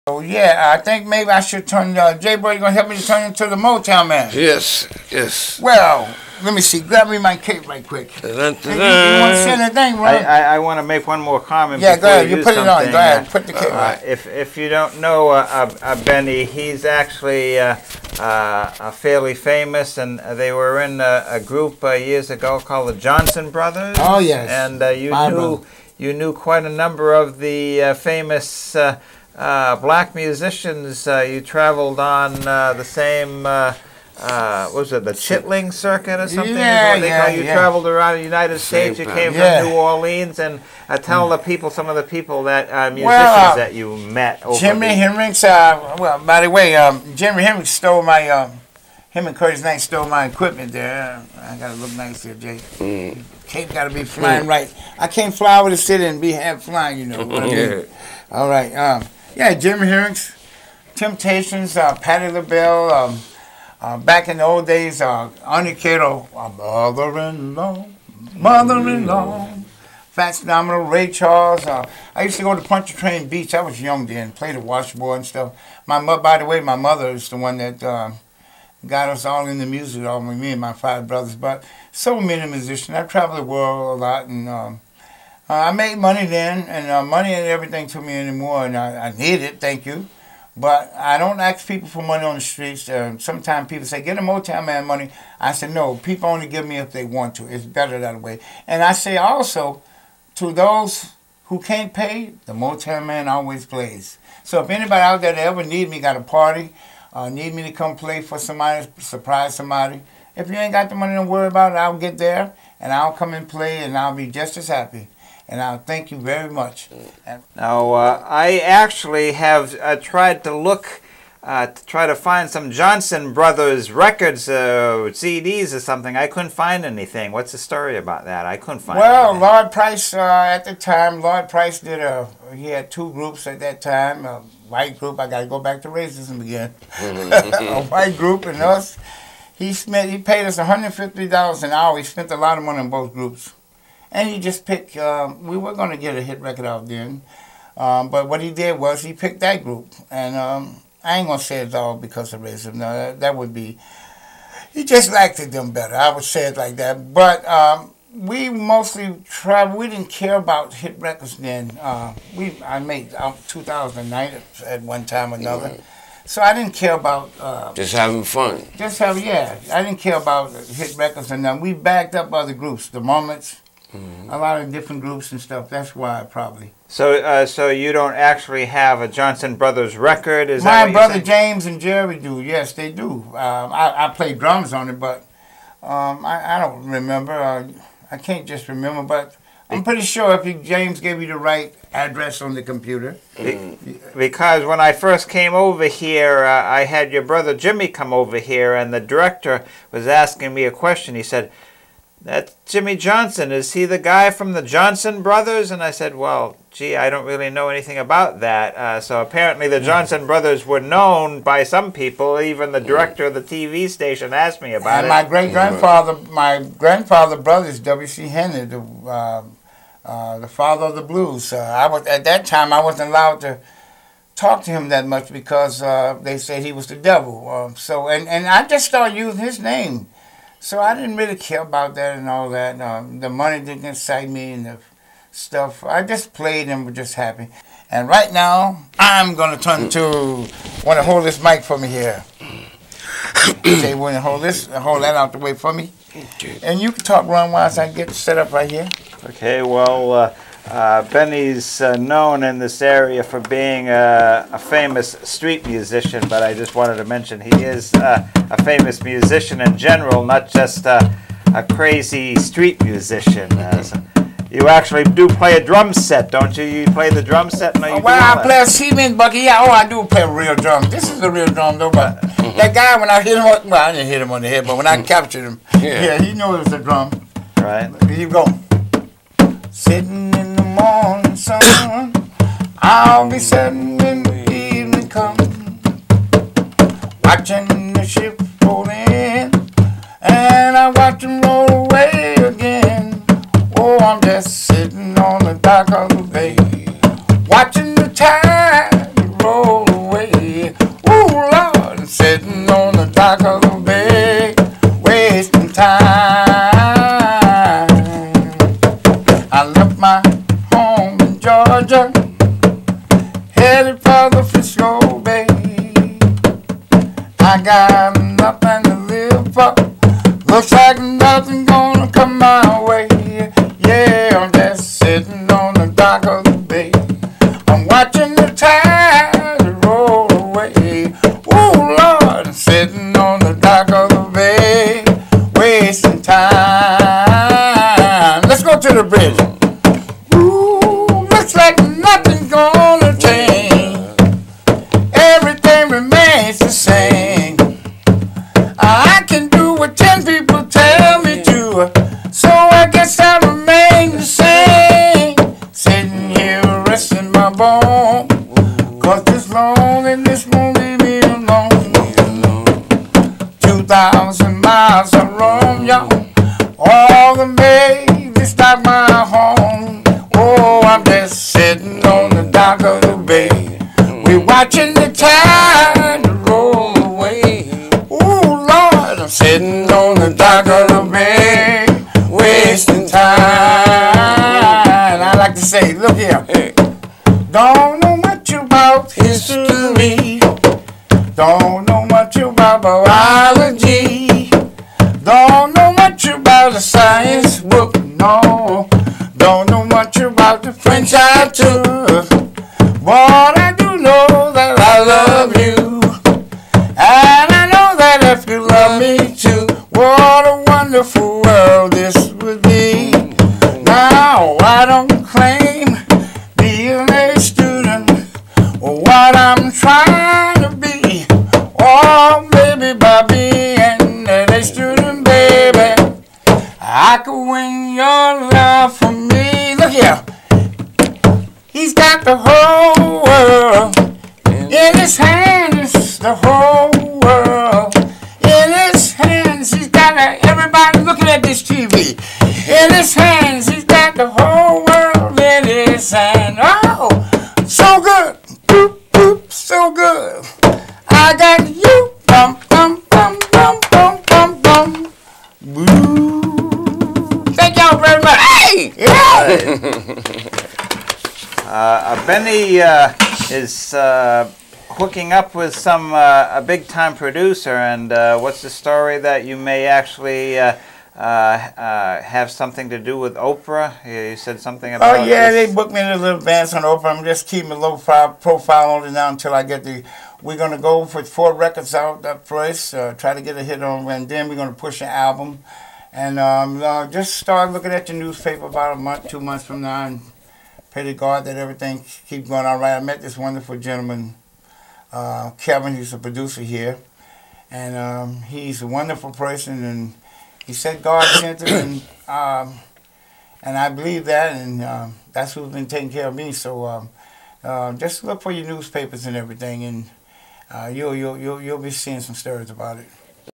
Oh yeah, I think maybe I should turn. J-Boy, you gonna help me to turn into the Motown Man? Yes, yes. Well, let me see. Grab me my cape right quick. Hey, you want to say anything, Ron? I want to make one more comment. Yeah, go ahead. You put it on. Go ahead. Put the cape on. If you don't know Benny, he's actually fairly famous, and they were in a group years ago called the Johnson Brothers. Oh yes. And you knew quite a number of the famous black musicians. You traveled on the same, what was it, the Chitling circuit or something? Yeah, You traveled around the United States. You came from New Orleans, and tell the people, some of the people that musicians that you met. Over Jimi Hendrix. Well, by the way, Jimi Hendrix stole my. Him and Curtis Knight stole my equipment there. I gotta look nice here, Jay. Cape gotta be flying right. I can't fly over the city and be half flying, you know what I mean? All right. Yeah, Jimi Hendrix, Temptations, Patti LaBelle. Back in the old days, Auntie Cato, mother-in-law, Fats Domino, Ray Charles. I used to go to Pontchartrain Beach. I was young then, play the washboard and stuff. By the way, my mother is the one that got us all into music, all me and my 5 brothers. But so many musicians. I traveled the world a lot, and I made money then, and money ain't everything to me anymore, and I need it, thank you. But I don't ask people for money on the streets. Sometimes people say, get a Motown Man money. I said, no, people only give me if they want to. It's better that way. And I say also, to those who can't pay, the Motown Man always plays. So if anybody out there that ever need me, got a party, need me to come play for somebody, surprise somebody, if you ain't got the money, don't worry about it. I'll get there, and I'll come and play, and I'll be just as happy. And I'll thank you very much. Now, I actually have tried to look, to try to find some Johnson Brothers records, CDs or something. I couldn't find anything. What's the story about that? I couldn't find anything. Lord Price, at the time, Lord Price did he had 2 groups at that time. A white group, I got to go back to racism again. A white group and us. He paid us $150 an hour. He spent a lot of money on both groups. And he just picked, we were going to get a hit record out then. But what he did was he picked that group. And I ain't going to say it's all because of racism. No, that would be, he just liked them better. I would say it like that. But we mostly traveled. We didn't care about hit records then. I made 2009 at one time or another. So I didn't care about... just having fun. I didn't care about hit records and nothing. We backed up other groups, the Moments. A lot of different groups and stuff. That's why probably. So, so you don't actually have a Johnson Brothers record? Is my that brother James and Jerry do? Yes, they do. I play drums on it, but I don't remember. I can't just remember, but I'm pretty sure if James gave you the right address on the computer. Because when I first came over here, I had your brother Jimmy come over here, and the director was asking me a question. He said, "That's Jimmy Johnson. Is he the guy from the Johnson Brothers?" And I said, well, gee, I don't really know anything about that. So apparently the Johnson Brothers were known by some people. Even the director of the TV station asked me about it. My grandfather brother is W.C. Henry, the father of the blues. At that time, I wasn't allowed to talk to him that much because they said he was the devil. And I just started using his name. So I didn't really care about that and all that. The money didn't excite me and the stuff. I just played and was just happy. And right now, I'm going to turn to... Want to hold this mic for me here. Jay, want to hold that out the way for me? And you can talk, Ron, while I get set up right here. Okay, well, Benny's known in this area for being a famous street musician, but I just wanted to mention he is a famous musician in general, not just a crazy street musician. So you actually do play a drum set, don't you? You play the drum set? No, I play a cement bucket. Yeah, I do play a real drum. This is a real drum, though, but that guy, when I hit him, I didn't hit him on the head, but when I captured him, yeah he knew it was a drum. Right. Here you go. Sitting in the morning sun, I'll be sitting in the evening come, watching the ship roll in, and I watch them roll away again. Oh, I'm just sitting on the dock of the bay, watching the tide roll away. dock of the bay, wasting time. I left my home in Georgia, headed for the Frisco Bay. I got nothing to live for. Looks like nothing gonna come my way. Yeah, I'm just sitting on the dock of the bay. I'm watching the tide roll away. Ooh, Lord, I'm sitting on the dock of the bay, wasting time. Let's go to the bridge. Ooh, looks like nothing's gonna change. Everything remains the same. I can do what 10 people tell me to, so I guess I remain the same. Sitting here resting my bone, 'cause this loneliness won't leave me alone. 2,000 miles I roam, y'all. All the babies stock my home. Oh, I'm just sitting on the dock of the bay. We watching the tide roll away. Ooh, Lord, I'm sitting on the dock of the bay, wasting time. I like to say, look here. Don't know much about history. Don't know much about biology. Don't know much about a science book, no. Don't know much about the French I took. But I do know that I love you. And I know that if you love me too, what a wonderful world this would be. Now, I don't claim being a student or what I'm trying to be. Or maybe by being a student, baby, I could win your love for me. Look here. He's got the whole world in his hands, the whole world in his hands. He's got everybody looking at this TV. In his hands, he's got the whole world in his hand. Oh, so good, boop, boop, so good. I got you, bum, bum, bum, bum, bum, bum, bum. Boo. Thank y'all very much. Hey, yeah. Benny is hooking up with a big-time producer, and what's the story that you may actually have something to do with Oprah? You said something about. Oh yeah, this. they booked me in a little advance on Oprah. I'm just keeping a low profile on it now until I get the. We're gonna go with 4 records out first. Try to get a hit on, and then we're gonna push an album, and just start looking at the newspaper about a month, 2 months from now, and pray to God that everything keeps going all right. I met this wonderful gentleman, Kevin. He's a producer here, and he's a wonderful person, and he said God sent him, and I believe that, and that's who's been taking care of me. So just look for your newspapers and everything, and you'll be seeing some stories about it.